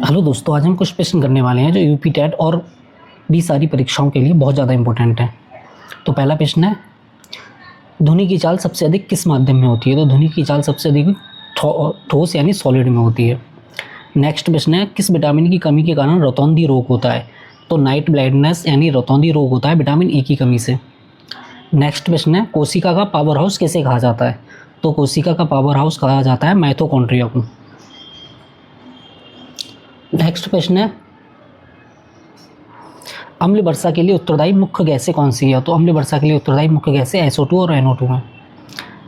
Hello दोस्तों, आज हम कुछ प्रश्न करने वाले हैं जो यूपी टेट और भी सारी परीक्षाओं के लिए बहुत ज़्यादा इंपॉर्टेंट हैं। तो पहला प्रश्न है, ध्वनि की चाल सबसे अधिक किस माध्यम में होती है? तो ध्वनि की चाल सबसे अधिक ठोस यानी सॉलिड में होती है। नेक्स्ट प्रश्न है, किस विटामिन की कमी के कारण रतौंधी रोग होता है? तो नाइट ब्लाइंडनेस यानी रतौंधी रोग होता है विटामिन ए की कमी से। नेक्स्ट प्रश्न है, कोशिका का पावर हाउस किसे कहा जाता है? तो कोशिका का पावर हाउस कहा जाता है माइटोकॉन्ड्रिया को। नेक्स्ट प्रश्न है, अम्ल वर्षा के लिए उत्तरदायी मुख्य गैसें कौन सी है? तो अम्ल वर्षा के लिए उत्तरदायी मुख्य गैसें SO2 और NO2 हैं।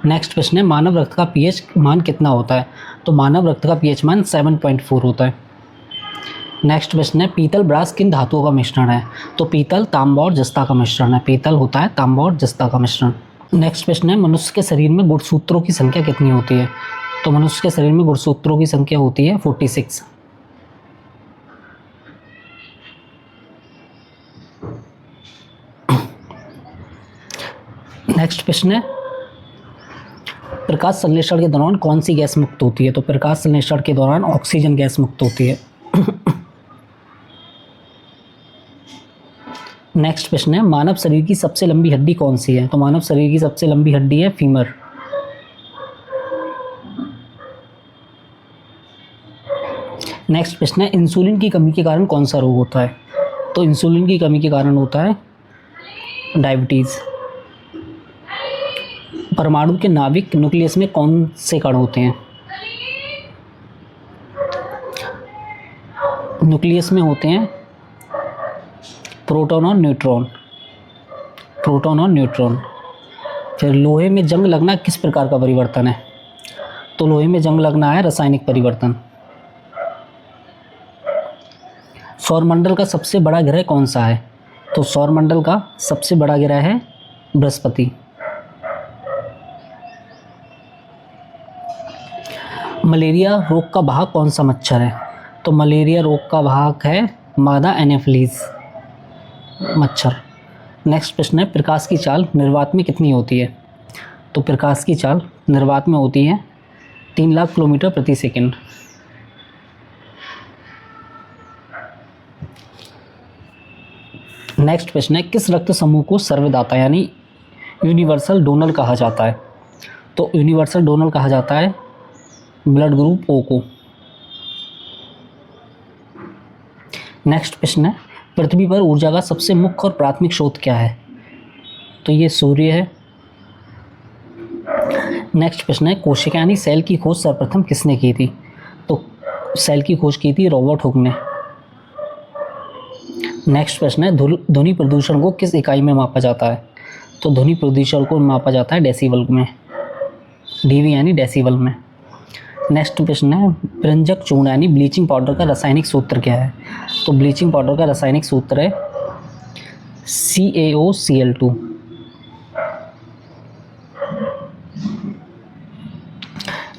नेक्स्ट प्रश्न है, मानव रक्त का pH मान कितना होता है? तो मानव रक्त का pH मान 7.4 होता है। नेक्स्ट प्रश्न है, पीतल ब्रास किन धातुओं का मिश्रण है? तो पीतल तांबा और जस्ता का मिश्रण है। पीतल होता है तांबा और जस्ता का मिश्रण। नेक्स्ट प्रश्न है, मनुष्य के शरीर में गुणसूत्रों की संख्या कितनी होती है? तो मनुष्य के शरीर में गुणसूत्रों की संख्या होती है 46। नेक्स्ट प्रश्न है, प्रकाश संश्लेषण के दौरान कौन सी गैस मुक्त होती है? तो प्रकाश संश्लेषण के दौरान ऑक्सीजन गैस मुक्त होती है। नेक्स्ट प्रश्न है, मानव शरीर की सबसे लंबी हड्डी कौन सी है? तो मानव शरीर की सबसे लंबी हड्डी है फीमर। नेक्स्ट प्रश्न है, इंसुलिन की कमी के कारण कौन सा रोग होता है? तो इंसुलिन की कमी के कारण होता है डायबिटीज। परमाणु के नाभिक न्यूक्लियस में कौन से कण होते हैं? न्यूक्लियस में होते हैं प्रोटॉन और न्यूट्रॉन। प्रोटॉन और न्यूट्रॉन। फिर लोहे में जंग लगना किस प्रकार का परिवर्तन है? तो लोहे में जंग लगना है रासायनिक परिवर्तन। सौरमंडल का सबसे बड़ा ग्रह कौन सा है? तो सौरमंडल का सबसे बड़ा ग्रह है बृहस्पति। मलेरिया रोग का वाहक कौन सा मच्छर है? तो मलेरिया रोग का वाहक है मादा एनोफिलीज मच्छर। नेक्स्ट प्रश्न है, प्रकाश की चाल निर्वात में कितनी होती है? तो प्रकाश की चाल निर्वात में होती है 3 लाख किलोमीटर प्रति सेकंड। नेक्स्ट प्रश्न है, किस रक्त समूह को सर्वदाता यानी यूनिवर्सल डोनर कहा जाता है? तो यूनिवर्सल डोनर कहा जाता है ब्लड ग्रुप O को। नेक्स्ट प्रश्न है, पृथ्वी पर ऊर्जा का सबसे मुख्य और प्राथमिक स्रोत क्या है? तो ये सूर्य है। नेक्स्ट प्रश्न है, कोशिका यानी सेल की खोज सर्वप्रथम किसने की थी? तो सेल की खोज की थी रॉबर्ट हुक ने। नेक्स्ट प्रश्न है, ध्वनि प्रदूषण को किस इकाई में मापा जाता है? तो ध्वनि प्रदूषण को मापा जाता है डेसिबल में, DB यानी डेसिबल में। नेक्स्ट प्रश्न है, व्यंजक चूर्ण यानी ब्लीचिंग पाउडर का रासायनिक सूत्र क्या है? तो ब्लीचिंग पाउडर का रासायनिक सूत्र है CaOCl2।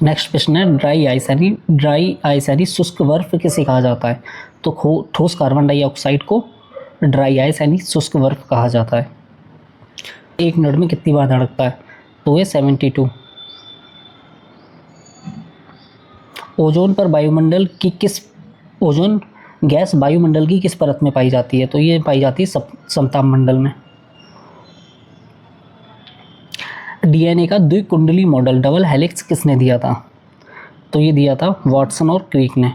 नेक्स्ट प्रश्न है, ड्राई आइस यानी शुष्क बर्फ किसे कहा जाता है? तो ठोस कार्बन डाइऑक्साइड को ड्राई आइस यानी शुष्क बर्फ कहा जाता है। 1 मिनट में कितनी बार धड़कता है? तो ये 72। ओजोन गैस वायुमंडल की किस परत में पाई जाती है? तो ये पाई जाती है समताप मंडल में। DNA का द्विकुंडली मॉडल डबल हेलिक्स किसने दिया था? तो ये दिया था वाटसन और क्रिक ने।